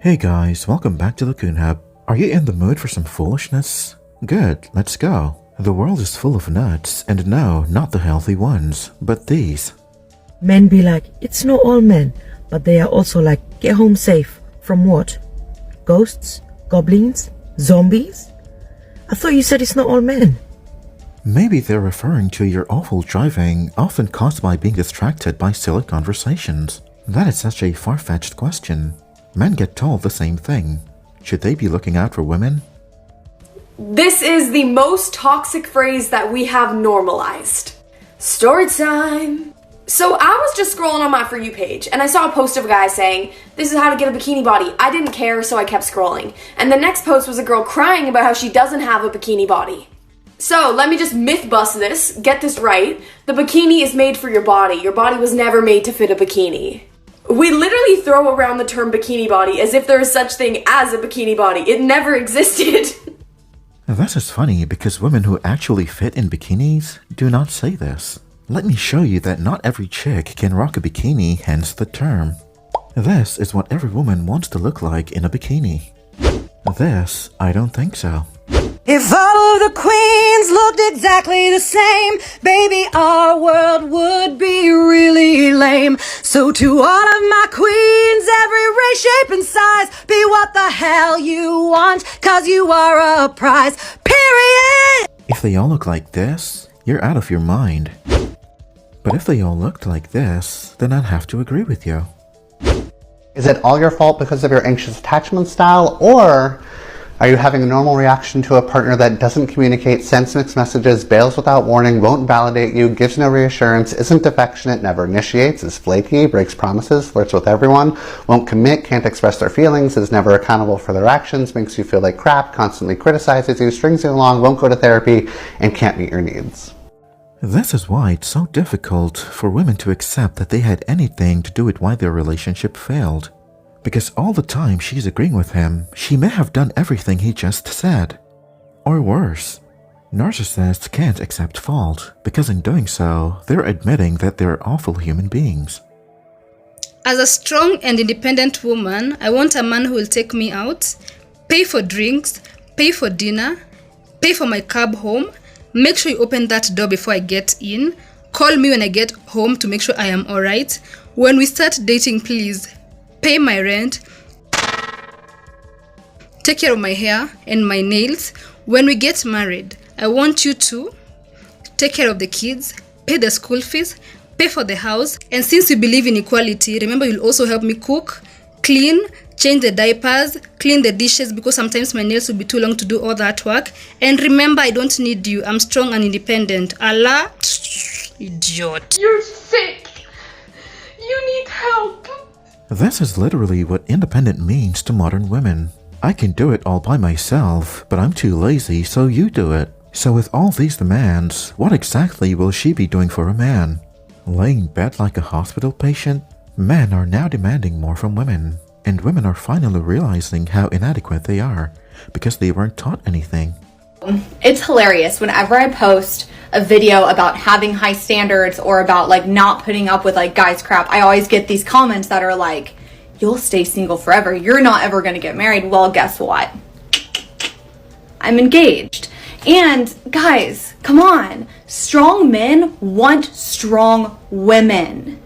Hey guys, welcome back to the Coon Hub. Are you in the mood for some foolishness? Good, let's go. The world is full of nuts, and no, not the healthy ones, but these. Men be like, it's not all men, but they are also like, get home safe. From what? Ghosts? Goblins? Zombies? I thought you said it's not all men. Maybe they're referring to your awful driving, often caused by being distracted by silly conversations. That is such a far-fetched question. Men get told the same thing. Should they be looking out for women? This is the most toxic phrase that we have normalized. Story time. So I was just scrolling on my For You page and I saw a post of a guy saying, this is how to get a bikini body. I didn't care, so I kept scrolling. And the next post was a girl crying about how she doesn't have a bikini body. So let me just myth bust this, get this right. The bikini is made for your body. Your body was never made to fit a bikini. We literally throw around the term bikini body as if there is such thing as a bikini body. It never existed. This is funny because women who actually fit in bikinis do not say this. Let me show you that not every chick can rock a bikini, hence the term. This is what every woman wants to look like in a bikini. This, I don't think so. If all of the queens looked exactly the same, baby, our world would be really lame. So to all of my queens, every race, shape, and size, be what the hell you want, cause you are a prize, period! If they all look like this, you're out of your mind. But if they all looked like this, then I'd have to agree with you. Is it all your fault because of your anxious attachment style, or are you having a normal reaction to a partner that doesn't communicate, sends mixed messages, bails without warning, won't validate you, gives no reassurance, isn't affectionate, never initiates, is flaky, breaks promises, flirts with everyone, won't commit, can't express their feelings, is never accountable for their actions, makes you feel like crap, constantly criticizes you, strings you along, won't go to therapy, and can't meet your needs? This is why it's so difficult for women to accept that they had anything to do with why their relationship failed. Because all the time she's agreeing with him, she may have done everything he just said. Or worse, narcissists can't accept fault, because in doing so, they're admitting that they're awful human beings. As a strong and independent woman, I want a man who will take me out, pay for drinks, pay for dinner, pay for my cab home, make sure you open that door before I get in, call me when I get home to make sure I am alright. When we start dating, please pay my rent, take care of my hair and my nails. When we get married, I want you to take care of the kids, pay the school fees, pay for the house. And since we believe in equality, remember you'll also help me cook, clean, change the diapers, clean the dishes, because sometimes my nails will be too long to do all that work. And remember, I don't need you. I'm strong and independent. Allah, idiot. You're sick. You need help. This is literally what independent means to modern women. I can do it all by myself, but I'm too lazy, so you do it. So with all these demands, what exactly will she be doing for a man? Laying in bed like a hospital patient? Men are now demanding more from women, and women are finally realizing how inadequate they are, because they weren't taught anything. It's hilarious whenever I post a video about having high standards or about like not putting up with like guys crap. I always get these comments that are like, you'll stay single forever, you're not ever gonna get married. Well, guess what? I'm engaged. And guys, come on, strong men want strong women.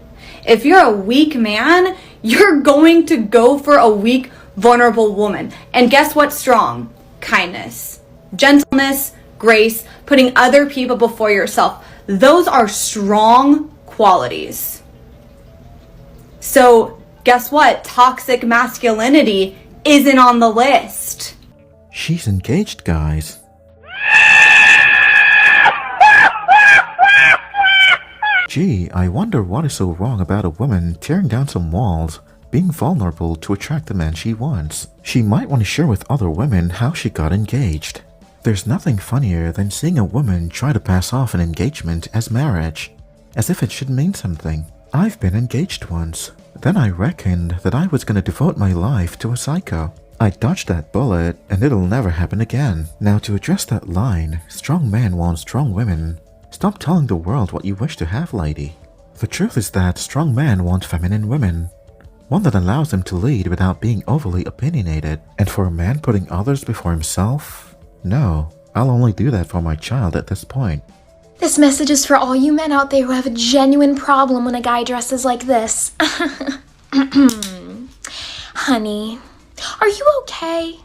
If you're a weak man, you're going to go for a weak, vulnerable woman. And guess what's strong? Kindness, gentleness, grace, putting other people before yourself. Those are strong qualities. So guess what? Toxic masculinity isn't on the list. She's engaged, guys. Gee, I wonder what is so wrong about a woman tearing down some walls, being vulnerable to attract the man she wants. She might want to share with other women how she got engaged. There's nothing funnier than seeing a woman try to pass off an engagement as marriage, as if it should mean something. I've been engaged once. Then I reckoned that I was going to devote my life to a psycho. I dodged that bullet, and it'll never happen again. Now to address that line, strong men want strong women. Stop telling the world what you wish to have, lady. The truth is that strong men want feminine women. one that allows him to lead without being overly opinionated. And for a man putting others before himself? No, I'll only do that for my child at this point. This message is for all you men out there who have a genuine problem when a guy dresses like this. Honey, are you okay?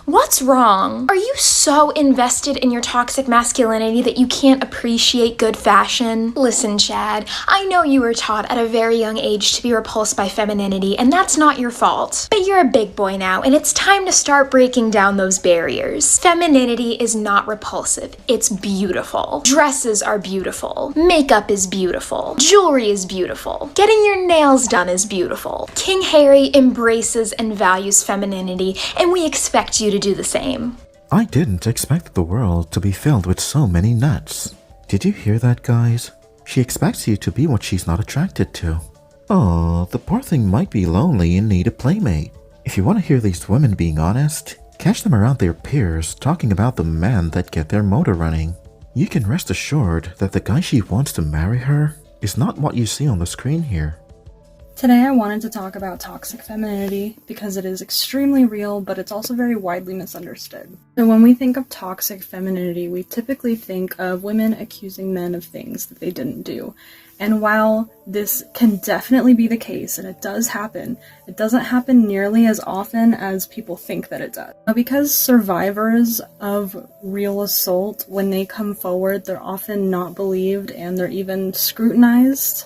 What's wrong? Are you so invested in your toxic masculinity that you can't appreciate good fashion? Listen, Chad, I know you were taught at a very young age to be repulsed by femininity, and that's not your fault. But you're a big boy now, and it's time to start breaking down those barriers. Femininity is not repulsive, it's beautiful. Dresses are beautiful. Makeup is beautiful. Jewelry is beautiful. Getting your nails done is beautiful. King Harry embraces and values femininity, and we expect you to do the same. I didn't expect the world to be filled with so many nuts. Did you hear that, guys? She expects you to be what she's not attracted to. Oh, the poor thing might be lonely and need a playmate. If you want to hear these women being honest, catch them around their peers talking about the men that get their motor running. You can rest assured that the guy she wants to marry her is not what you see on the screen here. Today I wanted to talk about toxic femininity because it is extremely real, but it's also very widely misunderstood. So when we think of toxic femininity, we typically think of women accusing men of things that they didn't do. And while this can definitely be the case, and it does happen, it doesn't happen nearly as often as people think that it does. Because survivors of real assault, when they come forward, they're often not believed and they're even scrutinized.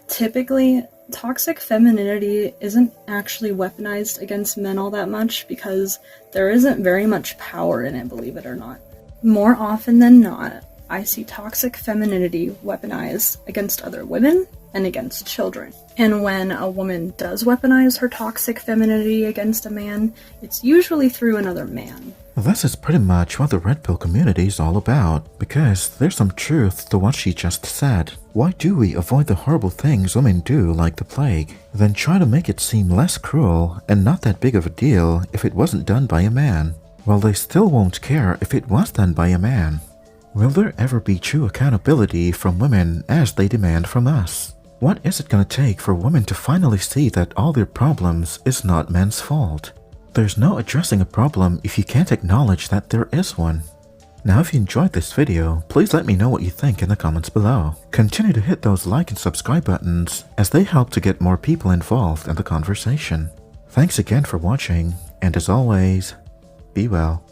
Typically, toxic femininity isn't actually weaponized against men all that much because there isn't very much power in it, believe it or not. More often than not, I see toxic femininity weaponized against other women and against children. And when a woman does weaponize her toxic femininity against a man, it's usually through another man. This is pretty much what the Red Pill community is all about, because there's some truth to what she just said. Why do we avoid the horrible things women do like the plague, then try to make it seem less cruel and not that big of a deal if it wasn't done by a man? Well, they still won't care if it was done by a man. Will there ever be true accountability from women as they demand from us? What is it gonna take for women to finally see that all their problems is not men's fault? There's no addressing a problem if you can't acknowledge that there is one. Now, if you enjoyed this video, please let me know what you think in the comments below. Continue to hit those like and subscribe buttons as they help to get more people involved in the conversation. Thanks again for watching, and as always, be well.